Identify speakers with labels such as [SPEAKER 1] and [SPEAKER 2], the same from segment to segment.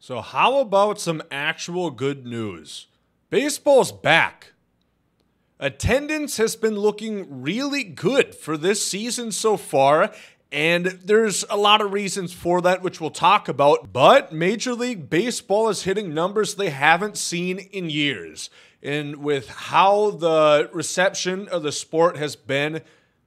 [SPEAKER 1] So how about some actual good news? Baseball's back. Attendance has been looking really good for this season so far, and there's a lot of reasons for that, which we'll talk about, but Major League Baseball is hitting numbers they haven't seen in years. And with how the reception of the sport has been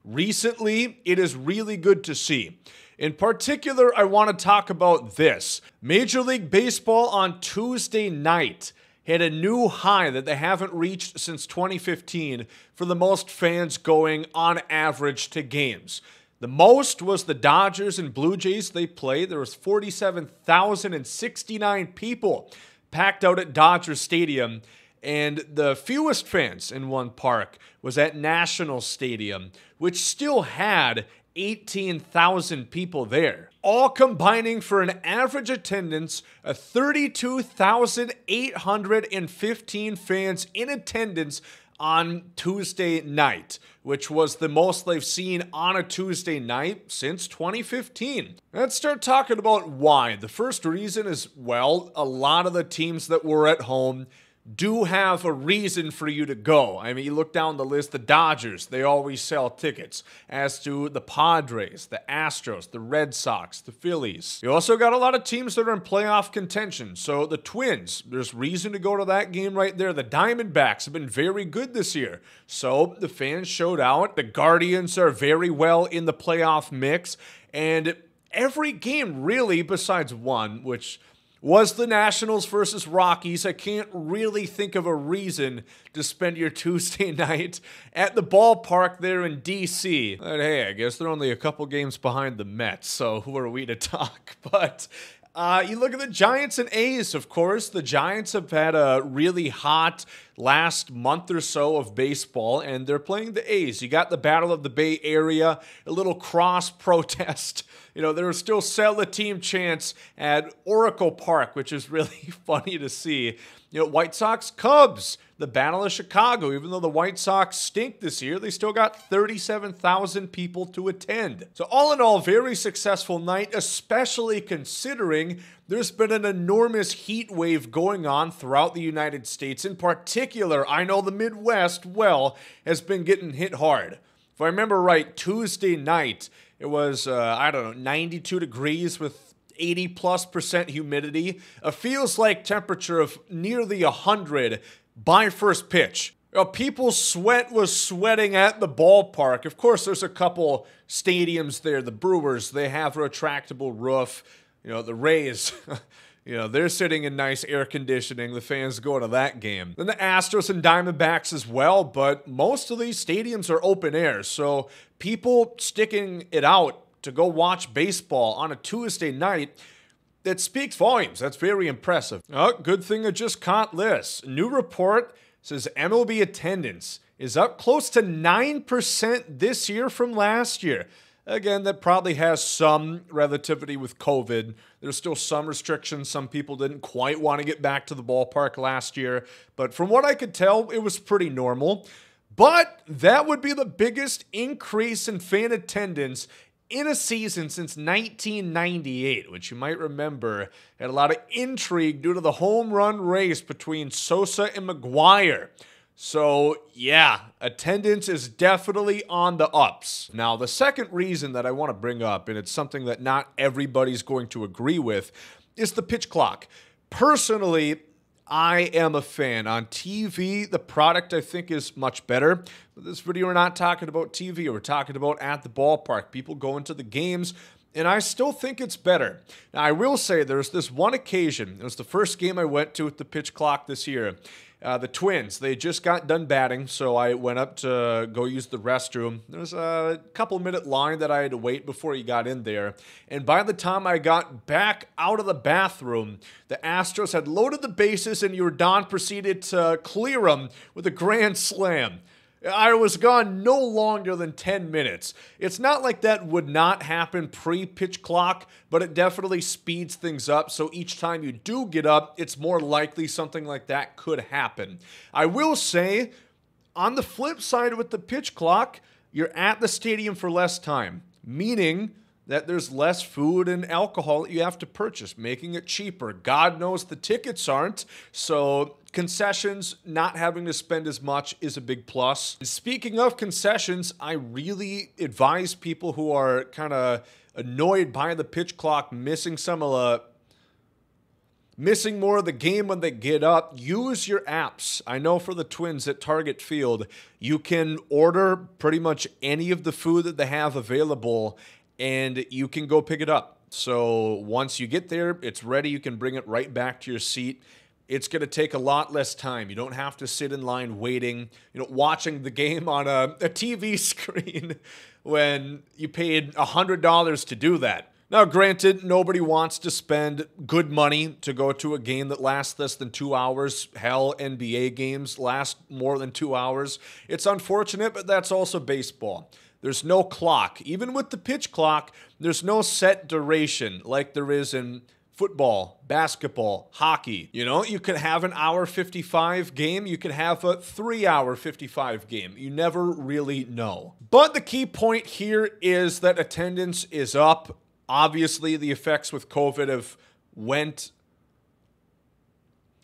[SPEAKER 1] recently, it is really good to see. In particular, I want to talk about this. Major League Baseball on Tuesday night hit a new high that they haven't reached since 2015 for the most fans going on average to games. The most was the Dodgers and Blue Jays they played. There was 47,069 people packed out at Dodger Stadium. And the fewest fans in one park was at National Stadium, which still had 18,000 people there, all combining for an average attendance of 32,815 fans in attendance on Tuesday night, which was the most they've seen on a Tuesday night since 2015. Let's start talking about why. The first reason is, well, a lot of the teams that were at home do have a reason for you to go. I mean, you look down the list, the Dodgers, they always sell tickets, as do the Padres, the Astros, the Red Sox, the Phillies. You also got a lot of teams that are in playoff contention. So the Twins, there's reason to go to that game right there. The Diamondbacks have been very good this year, so the fans showed out. The Guardians are very well in the playoff mix, and every game really, besides one, which was the Nationals versus Rockies. I can't really think of a reason to spend your Tuesday night at the ballpark there in D.C. But hey, I guess they're only a couple games behind the Mets, so who are we to talk? But you look at the Giants and A's, of course. The Giants have had a really hot last month or so of baseball, and they're playing the A's. You got the Battle of the Bay Area, a little cross protest. You know, there was still sell the team chants at Oracle Park, which is really funny to see. You know, White Sox, Cubs, the Battle of Chicago. Even though the White Sox stink this year, they still got 37,000 people to attend. So all in all, very successful night, especially considering there's been an enormous heat wave going on throughout the United States. In particular, I know the Midwest, well, has been getting hit hard. If I remember right, Tuesday night, it was, 92 degrees with 80+% humidity. A feels like temperature of nearly 100 by first pitch. You know, people's sweat was sweating at the ballpark. Of course, there's a couple stadiums there. The Brewers, they have a retractable roof. You know, the Rays, you know, they're sitting in nice air conditioning. The fans go to that game. Then the Astros and Diamondbacks as well, but most of these stadiums are open air, so people sticking it out to go watch baseball on a Tuesday night, that speaks volumes. That's very impressive. Oh, good thing I just caught this. A new report says MLB attendance is up close to 9% this year from last year. Again, that probably has some relativity with COVID. There's still some restrictions. Some people didn't quite want to get back to the ballpark last year. But from what I could tell, it was pretty normal. But that would be the biggest increase in fan attendance in a season since 1998, which you might remember had a lot of intrigue due to the home run race between Sosa and McGwire. So, yeah, attendance is definitely on the ups. Now, the second reason that I want to bring up, and it's something that not everybody's going to agree with, is the pitch clock. Personally, I am a fan. On TV, the product, I think, is much better. But this video, we're not talking about TV. We're talking about at the ballpark. People going to the games, and I still think it's better. Now, I will say there's this one occasion. It was the first game I went to with the pitch clock this year. The Twins, they just got done batting, so I went up to go use the restroom. There was a couple-minute line that I had to wait before he got in there. And by the time I got back out of the bathroom, the Astros had loaded the bases, and Jordan proceeded to clear them with a grand slam. I was gone no longer than 10 minutes. It's not like that would not happen pre-pitch clock, but it definitely speeds things up. So each time you do get up, it's more likely something like that could happen. I will say, on the flip side with the pitch clock, you're at the stadium for less time, meaning that there's less food and alcohol that you have to purchase, making it cheaper. God knows the tickets aren't, so concessions, not having to spend as much is a big plus. And speaking of concessions, I really advise people who are kind of annoyed by the pitch clock missing more of the game when they get up, use your apps. I know for the Twins at Target Field, you can order pretty much any of the food that they have available and you can go pick it up. So once you get there, it's ready. You can bring it right back to your seat. It's going to take a lot less time. You don't have to sit in line waiting, watching the game on a TV screen when you paid $100 to do that. Now, granted, nobody wants to spend good money to go to a game that lasts less than 2 hours. Hell, NBA games last more than 2 hours. It's unfortunate, but that's also baseball. There's no clock. Even with the pitch clock, there's no set duration like there is in football, basketball, hockey. You could have an hour 55 game. You could have a 3 hour 55 game. You never really know. But the key point here is that attendance is up. Obviously, the effects with COVID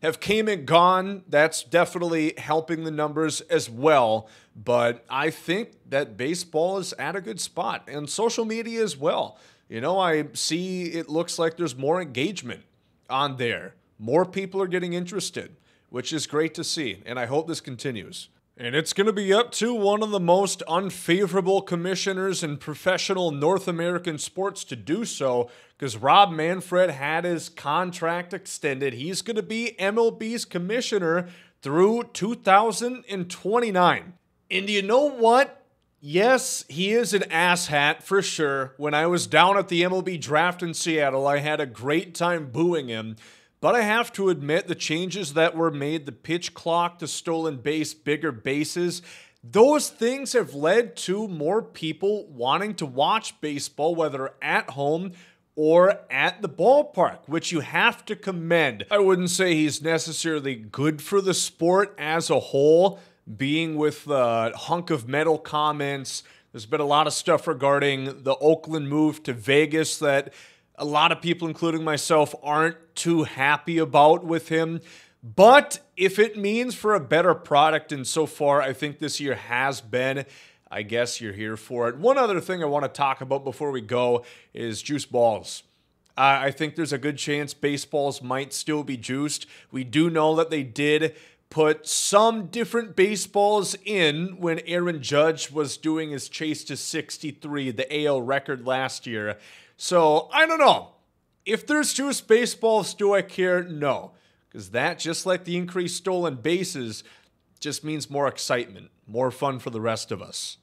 [SPEAKER 1] have came and gone. That's definitely helping the numbers as well. But I think that baseball is at a good spot, and social media as well. I see it looks like there's more engagement on there. More people are getting interested, which is great to see, and I hope this continues. And it's going to be up to one of the most unfavorable commissioners in professional North American sports to do so, because Rob Manfred had his contract extended. He's going to be MLB's commissioner through 2029. And you know what? Yes, he is an asshat for sure. When I was down at the MLB draft in Seattle, I had a great time booing him. But I have to admit, the changes that were made, the pitch clock, the stolen base, bigger bases, those things have led to more people wanting to watch baseball, whether at home or at the ballpark, which you have to commend. I wouldn't say he's necessarily good for the sport as a whole, being with the hunk of metal comments. There's been a lot of stuff regarding the Oakland move to Vegas that a lot of people, including myself, aren't too happy about with him. But if it means for a better product, and so far I think this year has been, I guess you're here for it. One other thing I want to talk about before we go is juice balls. I think there's a good chance baseballs might still be juiced. We do know that they did put some different baseballs in when Aaron Judge was doing his chase to 63, the AL record last year. So, I don't know. If there's juice baseballs, do I care? No. Because that, just like the increased stolen bases, just means more excitement, more fun for the rest of us.